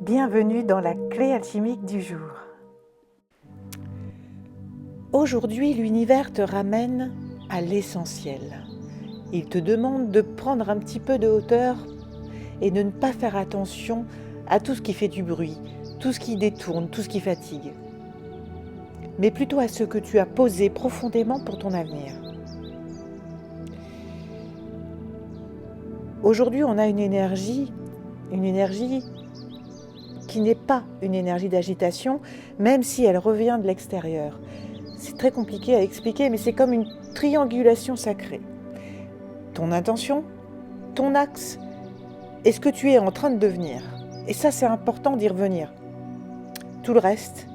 Bienvenue dans la clé alchimique du jour. Aujourd'hui, l'univers te ramène à l'essentiel. Il te demande de prendre un petit peu de hauteur et de ne pas faire attention à tout ce qui fait du bruit, tout ce qui détourne, tout ce qui fatigue, mais plutôt à ce que tu as posé profondément pour ton avenir. Aujourd'hui, on a une énergie qui n'est pas une énergie d'agitation, même si elle revient de l'extérieur. C'est très compliqué à expliquer, mais c'est comme une triangulation sacrée. Ton intention, ton axe, et ce que tu es en train de devenir. Et ça, c'est important d'y revenir. Tout le reste,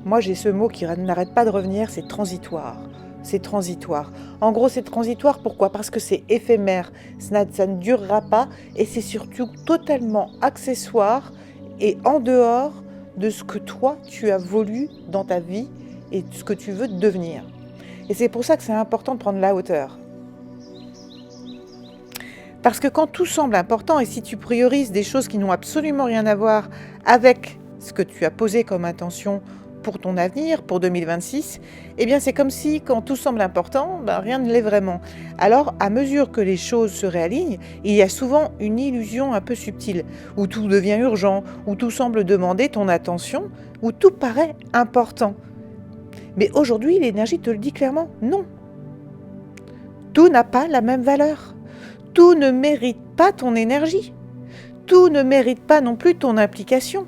moi j'ai ce mot qui n'arrête pas de revenir, c'est transitoire. C'est transitoire. En gros, c'est transitoire, pourquoi ? Parce que c'est éphémère, ça ne durera pas, et c'est surtout totalement accessoire et en dehors de ce que toi, tu as voulu dans ta vie et de ce que tu veux devenir. Et c'est pour ça que c'est important de prendre la hauteur. Parce que quand tout semble important, et si tu priorises des choses qui n'ont absolument rien à voir avec ce que tu as posé comme intention pour ton avenir, pour 2026, eh bien c'est comme si quand tout semble important, rien ne l'est vraiment. Alors, à mesure que les choses se réalignent, il y a souvent une illusion un peu subtile, où tout devient urgent, où tout semble demander ton attention, où tout paraît important. Mais aujourd'hui, l'énergie te le dit clairement, non. Tout n'a pas la même valeur. Tout ne mérite pas ton énergie. Tout ne mérite pas non plus ton implication.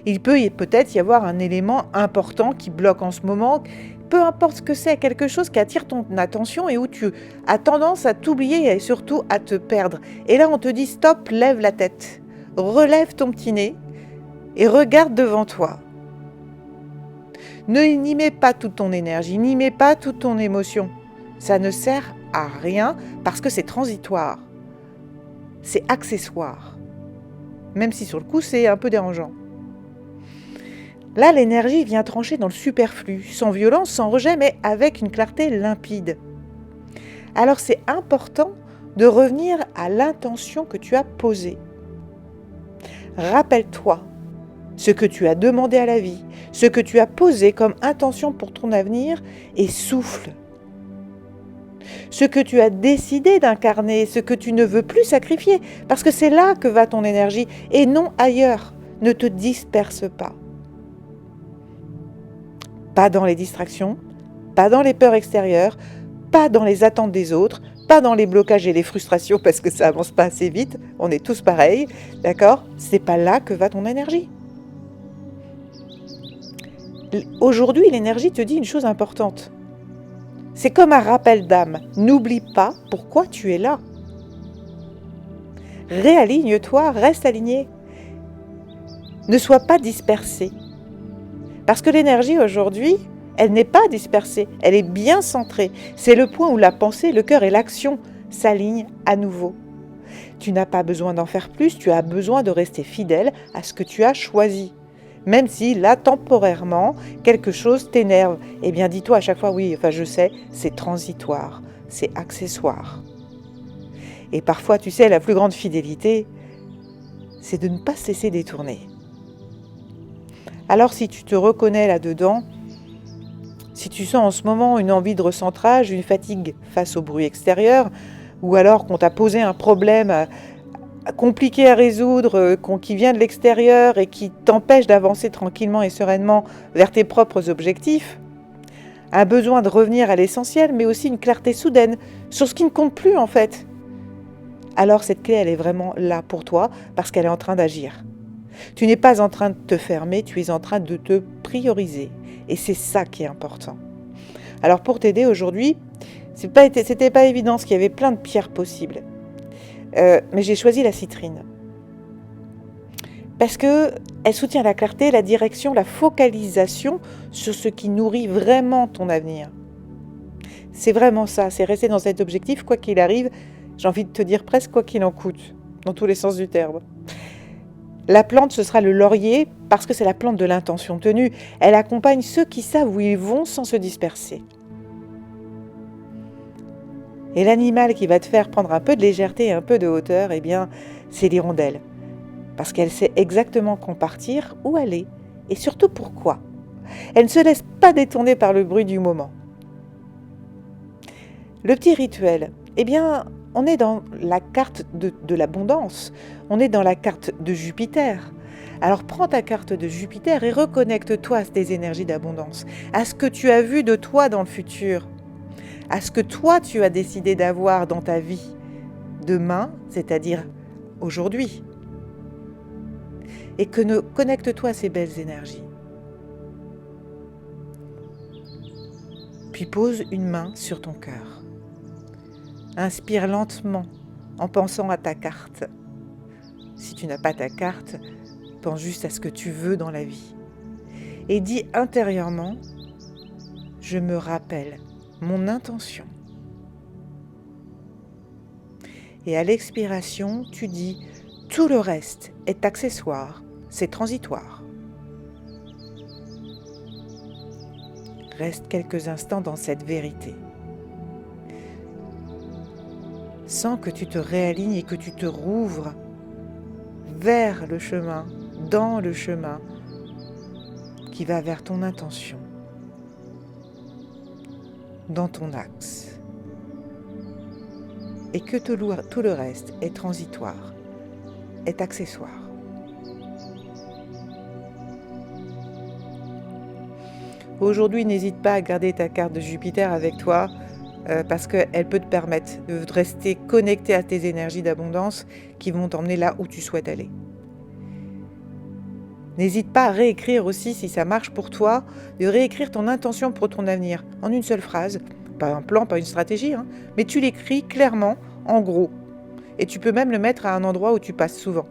Il peut peut-être y avoir un élément important qui bloque en ce moment, peu importe ce que c'est, quelque chose qui attire ton attention et où tu as tendance à t'oublier et surtout à te perdre. Et là, on te dit stop, lève la tête, relève ton petit nez et regarde devant toi. N'y mets pas toute ton énergie, n'y mets pas toute ton émotion. Ça ne sert à rien parce que c'est transitoire. C'est accessoire. Même si sur le coup, c'est un peu dérangeant. Là, l'énergie vient trancher dans le superflu, sans violence, sans rejet, mais avec une clarté limpide. Alors c'est important de revenir à l'intention que tu as posée. Rappelle-toi ce que tu as demandé à la vie, ce que tu as posé comme intention pour ton avenir et souffle. Ce que tu as décidé d'incarner, ce que tu ne veux plus sacrifier, parce que c'est là que va ton énergie et non ailleurs. Ne te disperse pas. Pas dans les distractions, pas dans les peurs extérieures, pas dans les attentes des autres, pas dans les blocages et les frustrations parce que ça avance pas assez vite, on est tous pareils, d'accord ? C'est pas là que va ton énergie. Aujourd'hui, l'énergie te dit une chose importante. C'est comme un rappel d'âme. N'oublie pas pourquoi tu es là. Réaligne-toi, reste aligné. Ne sois pas dispersé. Parce que l'énergie aujourd'hui, elle n'est pas dispersée, elle est bien centrée. C'est le point où la pensée, le cœur et l'action s'alignent à nouveau. Tu n'as pas besoin d'en faire plus, tu as besoin de rester fidèle à ce que tu as choisi. Même si là, temporairement, quelque chose t'énerve, eh bien dis-toi à chaque fois, oui, je sais, c'est transitoire, c'est accessoire. Et parfois, tu sais, la plus grande fidélité, c'est de ne pas cesser d'étourner. Alors si tu te reconnais là-dedans, si tu sens en ce moment une envie de recentrage, une fatigue face au bruit extérieur, ou alors qu'on t'a posé un problème compliqué à résoudre, qui vient de l'extérieur et qui t'empêche d'avancer tranquillement et sereinement vers tes propres objectifs, un besoin de revenir à l'essentiel, mais aussi une clarté soudaine sur ce qui ne compte plus en fait. Alors cette clé, elle est vraiment là pour toi parce qu'elle est en train d'agir. Tu n'es pas en train de te fermer, tu es en train de te prioriser. Et c'est ça qui est important. Alors pour t'aider aujourd'hui, c'était pas évident parce qu'il y avait plein de pierres possibles. Mais j'ai choisi la citrine. Parce qu'elle soutient la clarté, la direction, la focalisation sur ce qui nourrit vraiment ton avenir. C'est vraiment ça, c'est rester dans cet objectif, quoi qu'il arrive, j'ai envie de te dire presque quoi qu'il en coûte, dans tous les sens du terme. La plante, ce sera le laurier, parce que c'est la plante de l'intention tenue. Elle accompagne ceux qui savent où ils vont sans se disperser. Et l'animal qui va te faire prendre un peu de légèreté et un peu de hauteur, eh bien, c'est l'hirondelle. parce qu'elle sait exactement quand partir, où aller, et surtout pourquoi. Elle ne se laisse pas détourner par le bruit du moment. Le petit rituel, eh bien, on est dans la carte de l'abondance, on est dans la carte de Jupiter. Alors prends ta carte de Jupiter et reconnecte-toi à tes énergies d'abondance, à ce que tu as vu de toi dans le futur, à ce que toi tu as décidé d'avoir dans ta vie demain, c'est-à-dire aujourd'hui. Et connecte-toi à ces belles énergies. Puis pose une main sur ton cœur. Inspire lentement en pensant à ta carte. Si tu n'as pas ta carte, pense juste à ce que tu veux dans la vie. Et dis intérieurement, je me rappelle mon intention. Et à l'expiration, tu dis, tout le reste est accessoire, c'est transitoire. Reste quelques instants dans cette vérité. Sens que tu te réalignes et que tu te rouvres vers le chemin, dans le chemin qui va vers ton intention, dans ton axe. Et que tout le reste est transitoire, est accessoire. Aujourd'hui, n'hésite pas à garder ta carte de Jupiter avec toi parce qu'elle peut te permettre de rester connecté à tes énergies d'abondance qui vont t'emmener là où tu souhaites aller. N'hésite pas à réécrire aussi, si ça marche pour toi, de réécrire ton intention pour ton avenir en une seule phrase. Pas un plan, pas une stratégie, mais tu l'écris clairement, en gros. Et tu peux même le mettre à un endroit où tu passes souvent.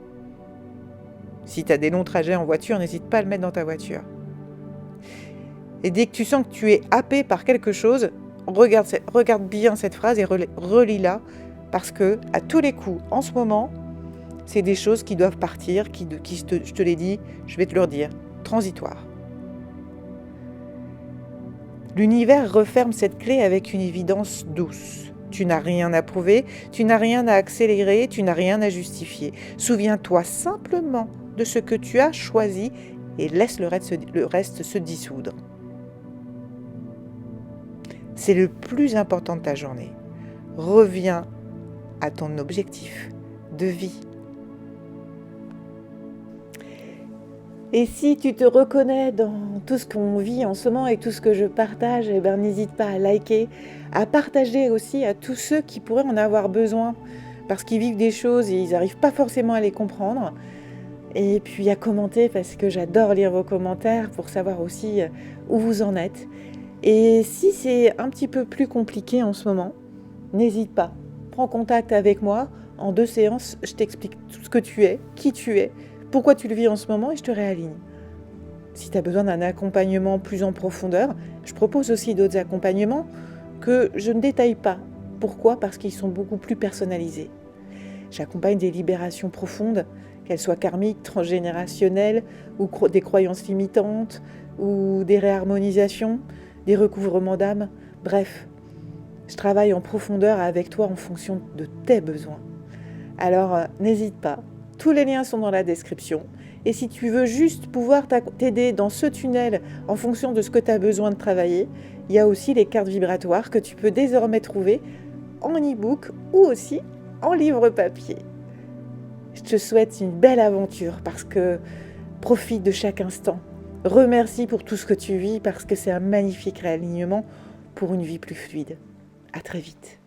Si tu as des longs trajets en voiture, n'hésite pas à le mettre dans ta voiture. Et dès que tu sens que tu es happé par quelque chose, regarde bien cette phrase et relis-la, parce que à tous les coups, en ce moment, c'est des choses qui doivent partir, je te l'ai dit, je vais te le redire, transitoires. L'univers referme cette clé avec une évidence douce. Tu n'as rien à prouver, tu n'as rien à accélérer, tu n'as rien à justifier. Souviens-toi simplement de ce que tu as choisi et laisse le reste se dissoudre. C'est le plus important de ta journée. Reviens à ton objectif de vie. Et si tu te reconnais dans tout ce qu'on vit en ce moment et tout ce que je partage, n'hésite pas à liker, à partager aussi à tous ceux qui pourraient en avoir besoin parce qu'ils vivent des choses et ils n'arrivent pas forcément à les comprendre. Et puis à commenter parce que j'adore lire vos commentaires pour savoir aussi où vous en êtes. Et si c'est un petit peu plus compliqué en ce moment, n'hésite pas, prends contact avec moi. En 2 séances, je t'explique tout ce que tu es, qui tu es, pourquoi tu le vis en ce moment et je te réaligne. Si tu as besoin d'un accompagnement plus en profondeur, je propose aussi d'autres accompagnements que je ne détaille pas. Pourquoi ? Parce qu'ils sont beaucoup plus personnalisés. J'accompagne des libérations profondes, qu'elles soient karmiques, transgénérationnelles, ou des croyances limitantes, ou des réharmonisations, des recouvrements d'âme. Bref, je travaille en profondeur avec toi en fonction de tes besoins. Alors, n'hésite pas. Tous les liens sont dans la description. Et si tu veux juste pouvoir t'aider dans ce tunnel en fonction de ce que tu as besoin de travailler, il y a aussi les cartes vibratoires que tu peux désormais trouver en e-book ou aussi en livre papier. Je te souhaite une belle aventure parce que profite de chaque instant. Remercie pour tout ce que tu vis parce que c'est un magnifique réalignement pour une vie plus fluide. À très vite.